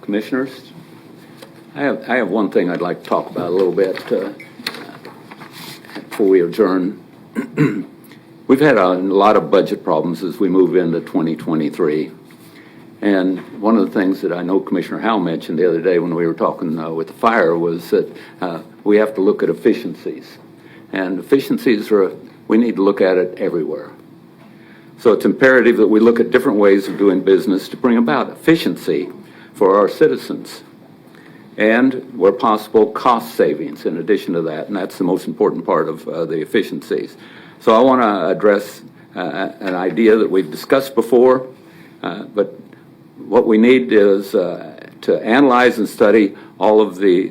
Commissioners, I have one thing I'd like to talk about a little bit before we adjourn. We've had a lot of budget problems as we move into 2023. And one of the things that I know Commissioner Howell mentioned the other day when we were talking with the fire was that we have to look at efficiencies. And efficiencies we need to look at it everywhere. So it's imperative that we look at different ways of doing business to bring about efficiency for our citizens. And where possible, cost savings in addition to that. And that's the most important part of the efficiencies. So I want to address an idea that we've discussed before, but what we need is to analyze and study all of the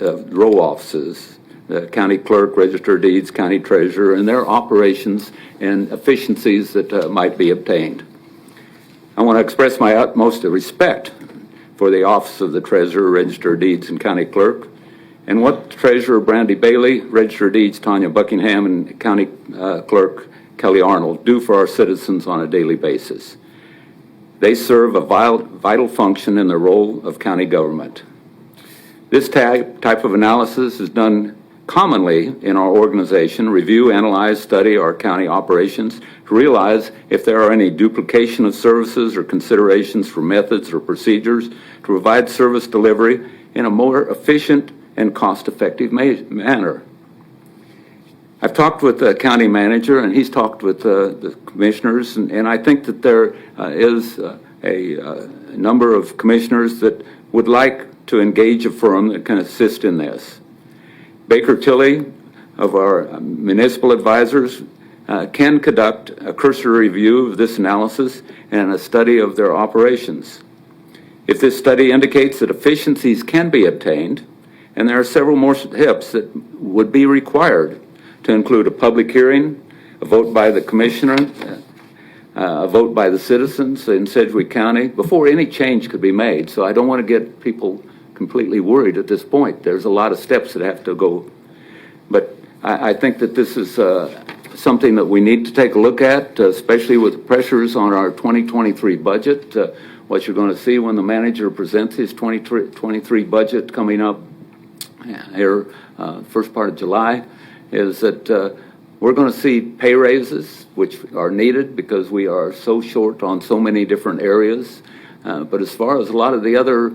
row offices, the county clerk, register of deeds, county treasurer, and their operations and efficiencies that might be obtained. I want to express my utmost respect for the office of the treasurer, register of deeds, and county clerk, and what Treasurer Brandy Bailey, register of deeds Tanya Buckingham, and county clerk Kelly Arnold do for our citizens on a daily basis. They serve a vital function in the role of county government. This type of analysis is done commonly in our organization, review, analyze, study our county operations to realize if there are any duplication of services or considerations for methods or procedures to provide service delivery in a more efficient and cost-effective manner. I've talked with the county manager, and he's talked with the commissioners, and I think that there is a number of commissioners that would like to engage a firm that can assist in this. Baker Tilly of our municipal advisors can conduct a cursory review of this analysis and a study of their operations. If this study indicates that efficiencies can be obtained, and there are several more steps that would be required to include a public hearing, a vote by the commissioner, a vote by the citizens in Sedgwick County before any change could be made. So I don't want to get people completely worried at this point. There's a lot of steps that have to go. But I think that this is something that we need to take a look at, especially with the pressures on our 2023 budget. What you're going to see when the manager presents his 2023 budget coming up here first part of July is that we're going to see pay raises, which are needed because we are so short on so many different areas. But as far as a lot of the other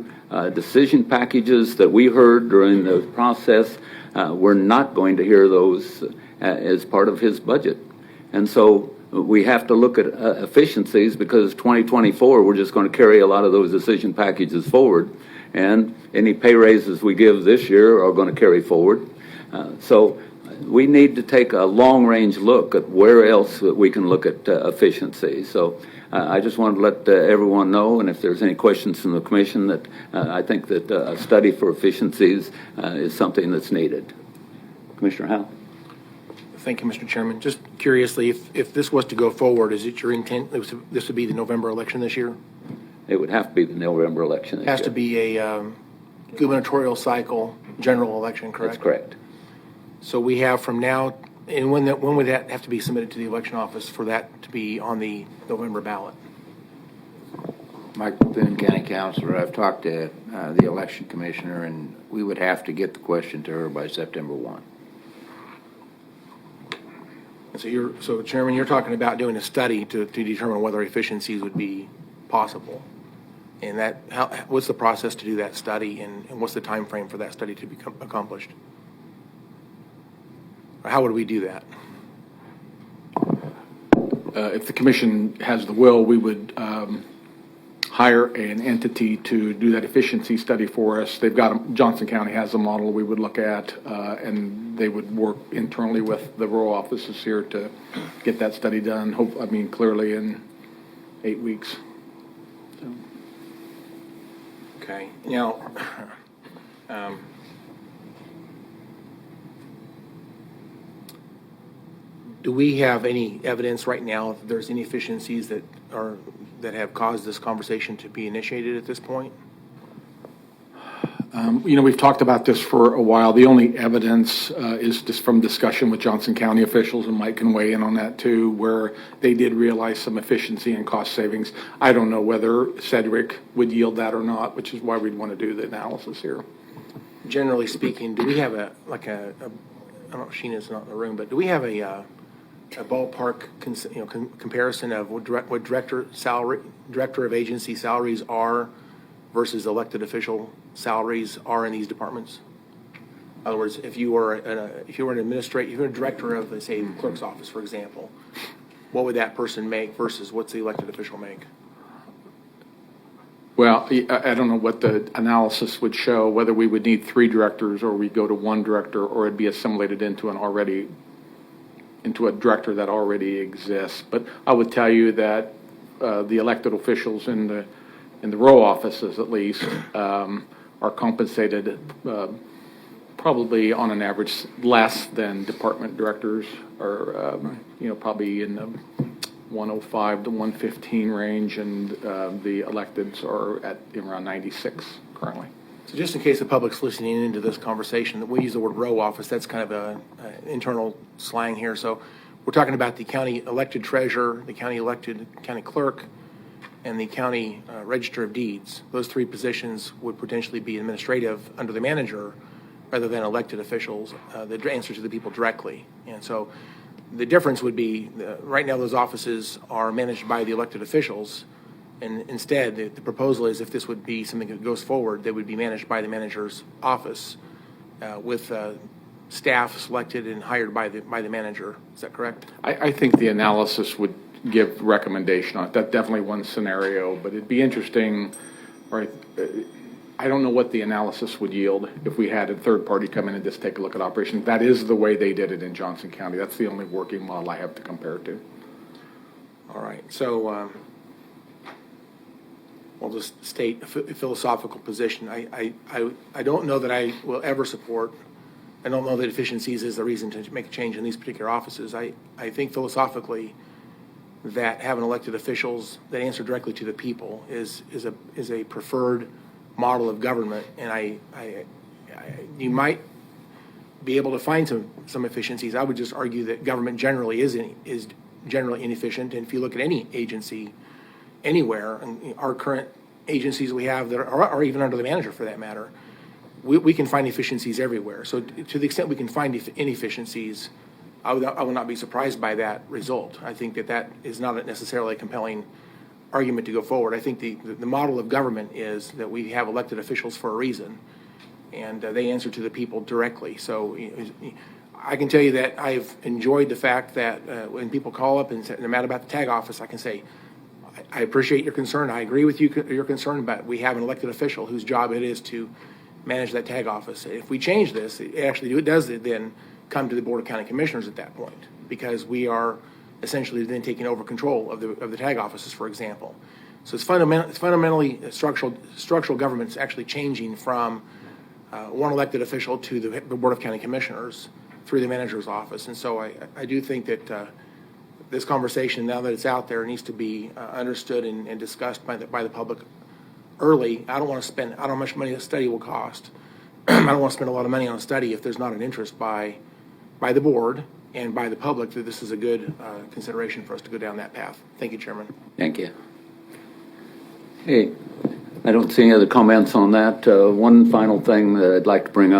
decision packages that we heard during the process, we're not going to hear those as part of his budget. And so we have to look at efficiencies because 2024, we're just going to carry a lot of those decision packages forward. And any pay raises we give this year are going to carry forward. So we need to take a long-range look at where else we can look at efficiency. So I just wanted to let everyone know, and if there's any questions from the commission, that I think that a study for efficiencies is something that's needed. Commissioner Howell. Thank you, Mr. Chairman. Just curiously, if this was to go forward, is it your intent this would be the November election this year? It would have to be the November election. It has to be a gubernatorial cycle general election, correct? That's correct. So we have from now, and when would that have to be submitted to the election office for that to be on the November ballot? Mike Boone, County Councilor. I've talked to the election commissioner, and we would have to get the question to her by September 1. So Chairman, you're talking about doing a study to determine whether efficiencies would be possible. And what's the process to do that study, and what's the time frame for that study to become accomplished? Or how would we do that? If the commission has the will, we would hire an entity to do that efficiency study for us. They've got Johnson County has a model we would look at, and they would work internally with the rural offices here to get that study done. Clearly in 8 weeks. So. Okay. Now, do we have any evidence right now if there's any efficiencies that have caused this conversation to be initiated at this point? We've talked about this for a while. The only evidence is just from discussion with Johnson County officials, and Mike can weigh in on that too, where they did realize some efficiency and cost savings. I don't know whether Sedgwick would yield that or not, which is why we'd want to do the analysis here. Generally speaking, do we have I don't know, Sheena's not in the room, but do we have a ballpark comparison of what director of agency salaries are versus elected official salaries are in these departments? In other words, if you were an administrator, if you're a director of, let's say, clerk's office, for example, what would that person make versus what's the elected official make? Well, I don't know what the analysis would show, whether we would need 3 directors or we go to 1 director, or it'd be assimilated into a director that already exists. But I would tell you that the elected officials in the row offices, at least, are compensated probably on an average less than department directors, or probably in the 105 to 115 range, and the electeds are at around 96 currently. So just in case the public's listening into this conversation, that we use the word row office, that's kind of a internal slang here. So we're talking about the county elected treasurer, the county elected county clerk, and the county register of deeds. Those 3 positions would potentially be administrative under the manager rather than elected officials that answer to the people directly. And so the difference would be, right now those offices are managed by the elected officials, and instead the proposal is, if this would be something that goes forward, they would be managed by the manager's office with staff selected and hired by the manager. Is that correct? I think the analysis would give recommendation on it. That's definitely one scenario, but it'd be interesting, right? I don't know what the analysis would yield if we had a third party come in and just take a look at operations. That is the way they did it in Johnson County. That's the only working model I have to compare it to. All right. So I'll just state a philosophical position. I don't know that I will ever support. I don't know that efficiencies is the reason to make a change in these particular offices. I think philosophically that having elected officials that answer directly to the people is a preferred model of government, and you might be able to find some efficiencies. I would just argue that government generally is generally inefficient, and if you look at any agency anywhere, and our current agencies we have that are even under the manager for that matter, we can find efficiencies everywhere. So to the extent we can find inefficiencies, I would not be surprised by that result. I think that is not necessarily a compelling argument to go forward. I think the model of government is that we have elected officials for a reason, and they answer to the people directly. So I can tell you that I've enjoyed the fact that when people call up and say they're mad about the tag office, I can say, I appreciate your concern. I agree with your concern, but we have an elected official whose job it is to manage that tag office. If we change this, it does then come to the Board of County Commissioners at that point, because we are essentially then taking over control of the tag offices, for example. So it's fundamentally structural government's actually changing from one elected official to the Board of County Commissioners through the manager's office. And so I do think that this conversation, now that it's out there, needs to be understood and discussed by the public early. I don't know how much money a study will cost. I don't want to spend a lot of money on a study if there's not an interest by the board and by the public that this is a good consideration for us to go down that path. Thank you, Chairman. Thank you. Hey, I don't see any other comments on that. One final thing that I'd like to bring up.